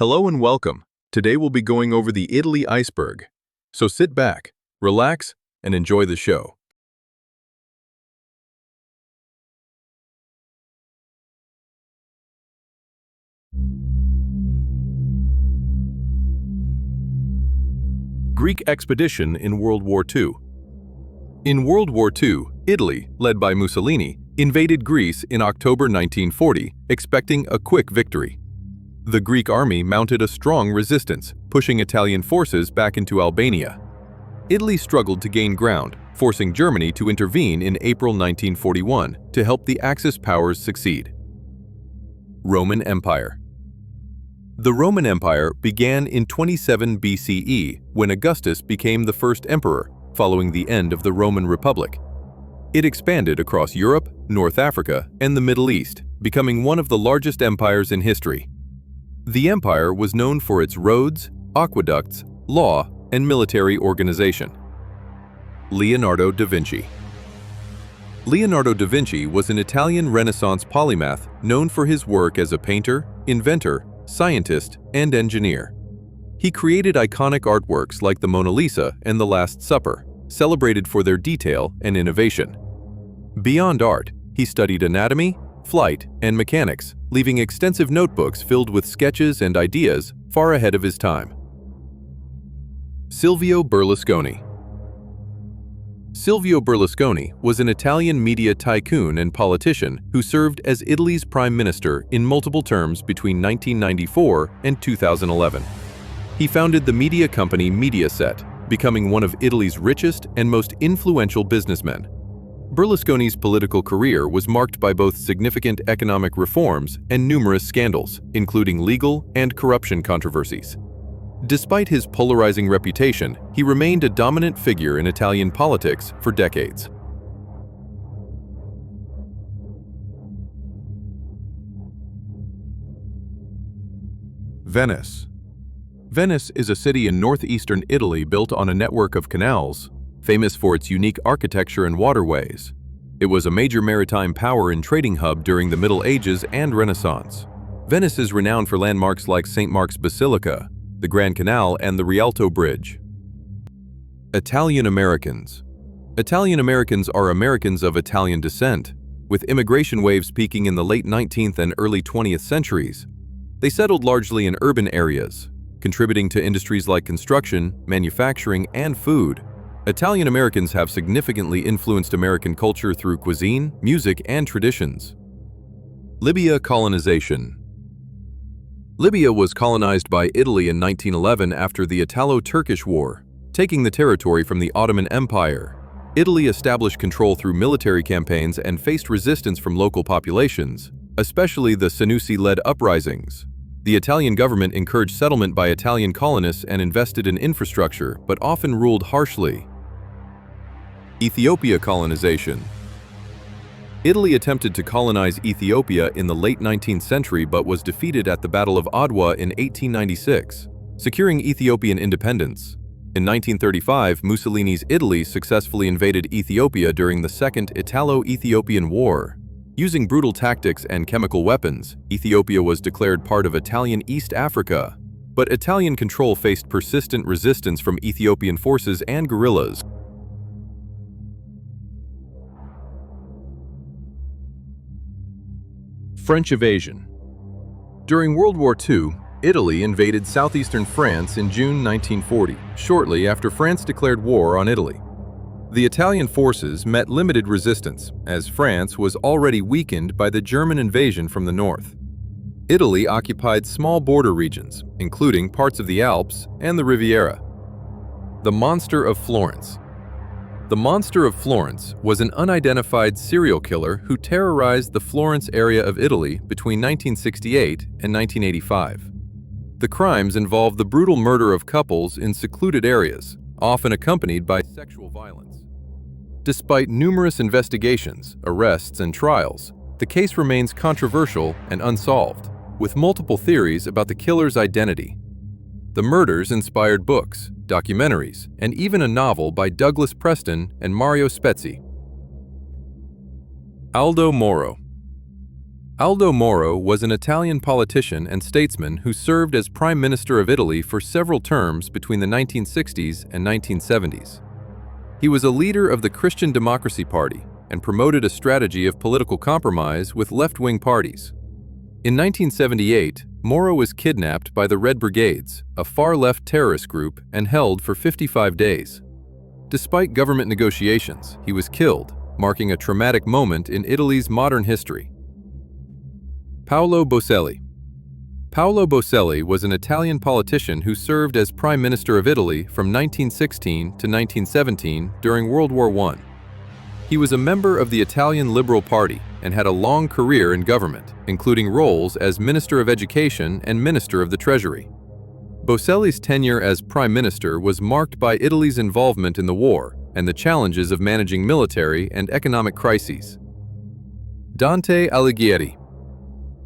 Hello and welcome. Today we'll be going over the Italy iceberg. So sit back, relax, and enjoy the show. Greek expedition in World War II. In World War II, Italy, led by Mussolini, invaded Greece in October 1940, expecting a quick victory. The Greek army mounted a strong resistance, pushing Italian forces back into Albania. Italy struggled to gain ground, forcing Germany to intervene in April 1941 to help the Axis powers succeed. Roman Empire. The Roman Empire began in 27 BCE when Augustus became the first emperor, following the end of the Roman Republic. It expanded across Europe, North Africa, and the Middle East, becoming one of the largest empires in history. The empire was known for its roads, aqueducts, law, and military organization. Leonardo da Vinci. Leonardo da Vinci was an Italian Renaissance polymath known for his work as a painter, inventor, scientist, and engineer. He created iconic artworks like the Mona Lisa and the Last Supper, celebrated for their detail and innovation. Beyond art, he studied anatomy, flight, and mechanics, leaving extensive notebooks filled with sketches and ideas far ahead of his time. Silvio Berlusconi. Silvio Berlusconi was an Italian media tycoon and politician who served as Italy's prime minister in multiple terms between 1994 and 2011. He founded the media company Mediaset, becoming one of Italy's richest and most influential businessmen. Berlusconi's political career was marked by both significant economic reforms and numerous scandals, including legal and corruption controversies. Despite his polarizing reputation, he remained a dominant figure in Italian politics for decades. Venice. Venice is a city in northeastern Italy built on a network of canals, famous for its unique architecture and waterways. It was a major maritime power and trading hub during the Middle Ages and Renaissance. Venice is renowned for landmarks like St. Mark's Basilica, the Grand Canal, and the Rialto Bridge. Italian Americans. Italian Americans are Americans of Italian descent, with immigration waves peaking in the late 19th and early 20th centuries. They settled largely in urban areas, contributing to industries like construction, manufacturing, and food. Italian Americans have significantly influenced American culture through cuisine, music, and traditions. Libya colonization. Libya was colonized by Italy in 1911 after the Italo-Turkish War, taking the territory from the Ottoman Empire. Italy established control through military campaigns and faced resistance from local populations, especially the Senussi-led uprisings. The Italian government encouraged settlement by Italian colonists and invested in infrastructure, but often ruled harshly. Ethiopia colonization. Italy attempted to colonize Ethiopia in the late 19th century but was defeated at the Battle of Adwa in 1896, securing Ethiopian independence. In 1935, Mussolini's Italy successfully invaded Ethiopia during the Second Italo-Ethiopian War. Using brutal tactics and chemical weapons, Ethiopia was declared part of Italian East Africa, but Italian control faced persistent resistance from Ethiopian forces and guerrillas. French invasion. During World War II, Italy invaded southeastern France in June 1940, shortly after France declared war on Italy. The Italian forces met limited resistance, as France was already weakened by the German invasion from the north. Italy occupied small border regions, including parts of the Alps and the Riviera. The Monster of Florence. The Monster of Florence was an unidentified serial killer who terrorized the Florence area of Italy between 1968 and 1985. The crimes involved the brutal murder of couples in secluded areas, often accompanied by sexual violence. Despite numerous investigations, arrests, and trials, the case remains controversial and unsolved, with multiple theories about the killer's identity. The murders inspired books, documentaries, and even a novel by Douglas Preston and Mario Spezzi. Aldo Moro. Aldo Moro was an Italian politician and statesman who served as Prime Minister of Italy for several terms between the 1960s and 1970s. He was a leader of the Christian Democracy Party and promoted a strategy of political compromise with left-wing parties. In 1978, Moro was kidnapped by the Red Brigades, a far-left terrorist group, and held for 55 days. Despite government negotiations, he was killed, marking a traumatic moment in Italy's modern history. Paolo Boselli. Paolo Boselli was an Italian politician who served as Prime Minister of Italy from 1916 to 1917 during World War I. He was a member of the Italian Liberal Party and had a long career in government, including roles as Minister of Education and Minister of the Treasury. Boselli's tenure as Prime Minister was marked by Italy's involvement in the war and the challenges of managing military and economic crises. Dante Alighieri.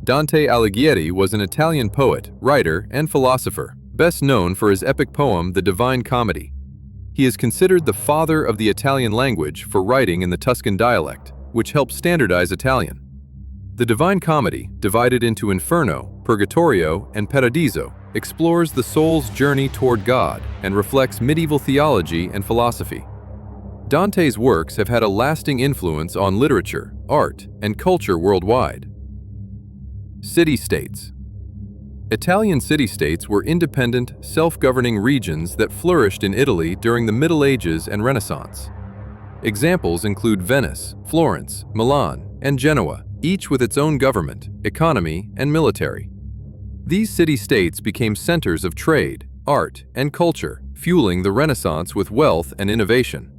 Dante Alighieri was an Italian poet, writer, and philosopher, best known for his epic poem The Divine Comedy. He is considered the father of the Italian language for writing in the Tuscan dialect, which helped standardize Italian. The Divine Comedy, divided into Inferno, Purgatorio, and Paradiso, explores the soul's journey toward God and reflects medieval theology and philosophy. Dante's works have had a lasting influence on literature, art, and culture worldwide. City-states. Italian city-states were independent, self-governing regions that flourished in Italy during the Middle Ages and Renaissance. Examples include Venice, Florence, Milan, and Genoa, each with its own government, economy, and military. These city-states became centers of trade, art, and culture, fueling the Renaissance with wealth and innovation.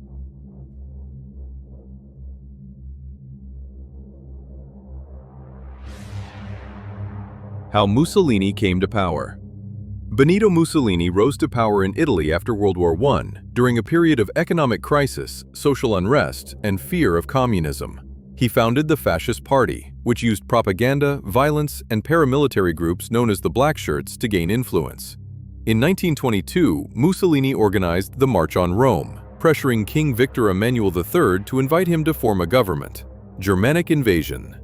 How Mussolini came to power. Benito Mussolini rose to power in Italy after World War I, during a period of economic crisis, social unrest, and fear of communism. He founded the Fascist Party, which used propaganda, violence, and paramilitary groups known as the Black Shirts to gain influence. In 1922, Mussolini organized the March on Rome, pressuring King Victor Emmanuel III to invite him to form a government. Germanic invasion.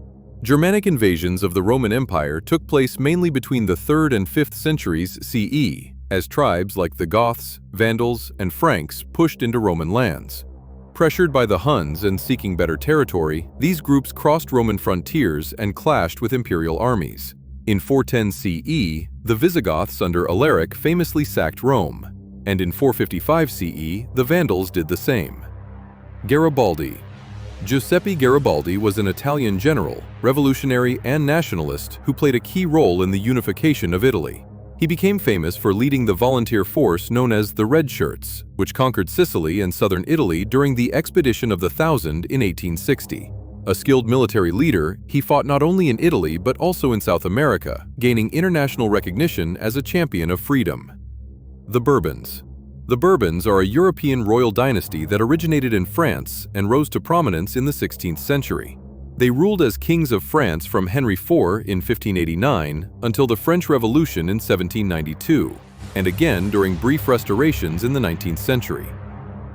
Germanic invasions of the Roman Empire took place mainly between the 3rd and 5th centuries CE, as tribes like the Goths, Vandals, and Franks pushed into Roman lands. Pressured by the Huns and seeking better territory, these groups crossed Roman frontiers and clashed with imperial armies. In 410 CE, the Visigoths under Alaric famously sacked Rome, and in 455 CE, the Vandals did the same. Garibaldi. Giuseppe Garibaldi was an Italian general, revolutionary, and nationalist who played a key role in the unification of Italy. He became famous for leading the volunteer force known as the Red Shirts, which conquered Sicily and southern Italy during the Expedition of the Thousand in 1860. A skilled military leader, he fought not only in Italy but also in South America, gaining international recognition as a champion of freedom. The Bourbons. The Bourbons are a European royal dynasty that originated in France and rose to prominence in the 16th century. They ruled as kings of France from Henry IV in 1589 until the French Revolution in 1792, and again during brief restorations in the 19th century.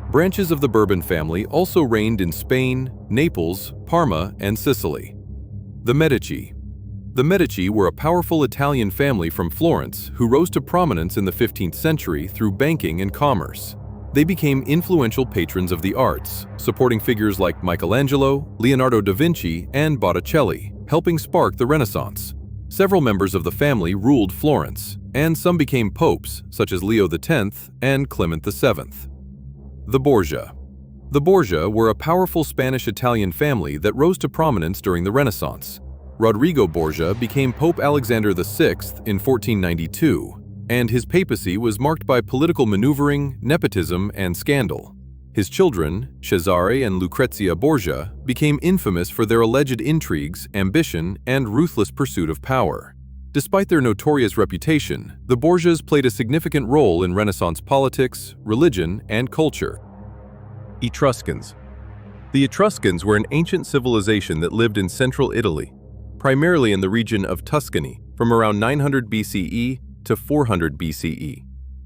Branches of the Bourbon family also reigned in Spain, Naples, Parma, and Sicily. The Medici. The Medici were a powerful Italian family from Florence who rose to prominence in the 15th century through banking and commerce. They became influential patrons of the arts, supporting figures like Michelangelo, Leonardo da Vinci, and Botticelli, helping spark the Renaissance. Several members of the family ruled Florence, and some became popes, such as Leo X and Clement VII. The Borgia. The Borgia were a powerful Spanish-Italian family that rose to prominence during the Renaissance. Rodrigo Borgia became Pope Alexander VI in 1492, and his papacy was marked by political maneuvering, nepotism, and scandal. His children, Cesare and Lucrezia Borgia, became infamous for their alleged intrigues, ambition, and ruthless pursuit of power. Despite their notorious reputation, the Borgias played a significant role in Renaissance politics, religion, and culture. Etruscans. The Etruscans were an ancient civilization that lived in central Italy, primarily in the region of Tuscany, from around 900 BCE to 400 BCE.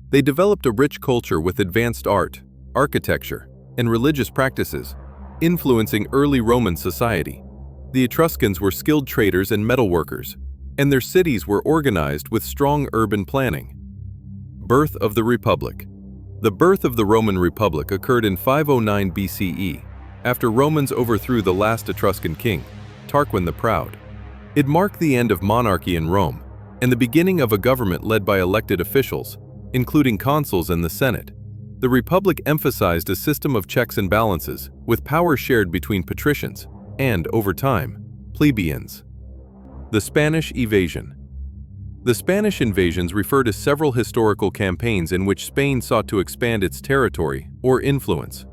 They developed a rich culture with advanced art, architecture, and religious practices, influencing early Roman society. The Etruscans were skilled traders and metalworkers, and their cities were organized with strong urban planning. Birth of the Republic. The birth of the Roman Republic occurred in 509 BCE, after Romans overthrew the last Etruscan king, Tarquin the Proud. It marked the end of monarchy in Rome and the beginning of a government led by elected officials, including consuls and the Senate. The Republic emphasized a system of checks and balances, with power shared between patricians and, over time, plebeians. The Spanish Invasion. The Spanish invasions refer to several historical campaigns in which Spain sought to expand its territory or influence.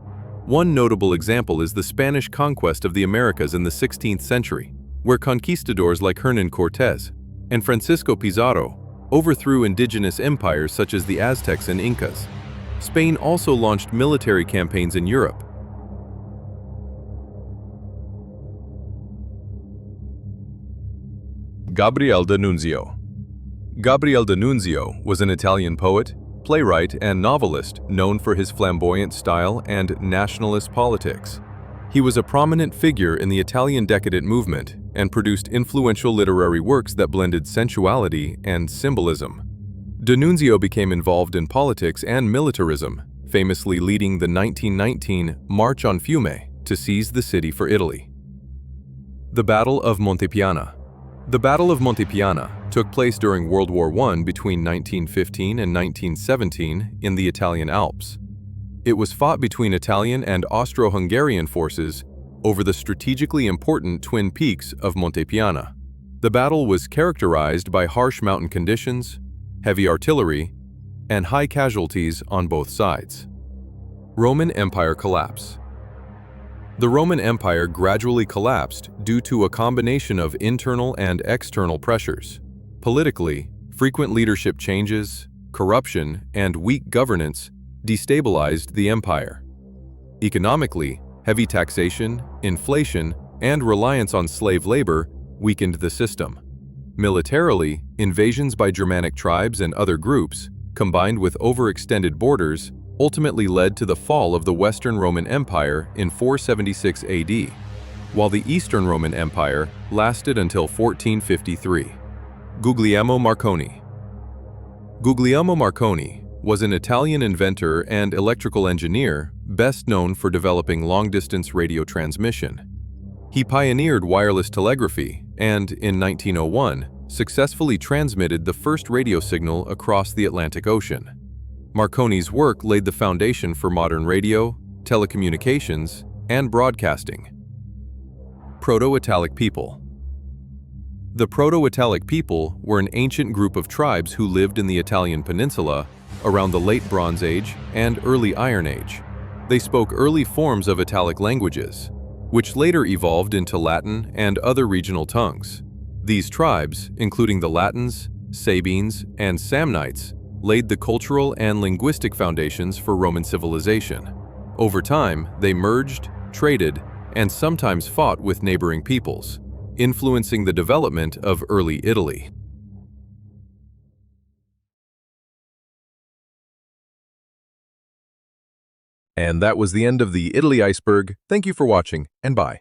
One notable example is the Spanish conquest of the Americas in the 16th century, where conquistadors like Hernán Cortés and Francisco Pizarro overthrew indigenous empires such as the Aztecs and Incas. Spain also launched military campaigns in Europe. Gabriele D'Annunzio. Gabriele D'Annunzio was an Italian poet, playwright, and novelist known for his flamboyant style and nationalist politics. He was a prominent figure in the Italian decadent movement and produced influential literary works that blended sensuality and symbolism. D'Annunzio became involved in politics and militarism, famously leading the 1919 March on Fiume to seize the city for Italy. The Battle of Montepiana. The Battle of Montepiana took place during World War I between 1915 and 1917 in the Italian Alps. It was fought between Italian and Austro-Hungarian forces over the strategically important twin peaks of Montepiana. The battle was characterized by harsh mountain conditions, heavy artillery, and high casualties on both sides. Roman Empire collapse. The Roman Empire gradually collapsed due to a combination of internal and external pressures. Politically, frequent leadership changes, corruption, and weak governance destabilized the empire. Economically, heavy taxation, inflation, and reliance on slave labor weakened the system. Militarily, invasions by Germanic tribes and other groups, combined with overextended borders, ultimately led to the fall of the Western Roman Empire in 476 AD, while the Eastern Roman Empire lasted until 1453. Guglielmo Marconi. Guglielmo Marconi was an Italian inventor and electrical engineer best known for developing long-distance radio transmission. He pioneered wireless telegraphy and, in 1901, successfully transmitted the first radio signal across the Atlantic Ocean. Marconi's work laid the foundation for modern radio, telecommunications, and broadcasting. Proto-Italic people. The Proto-Italic people were an ancient group of tribes who lived in the Italian peninsula around the Late Bronze Age and Early Iron Age. They spoke early forms of Italic languages, which later evolved into Latin and other regional tongues. These tribes, including the Latins, Sabines, and Samnites, laid the cultural and linguistic foundations for Roman civilization. Over time, they merged, traded, and sometimes fought with neighboring peoples, influencing the development of early Italy. And that was the end of the Italy Iceberg. Thank you for watching, and bye.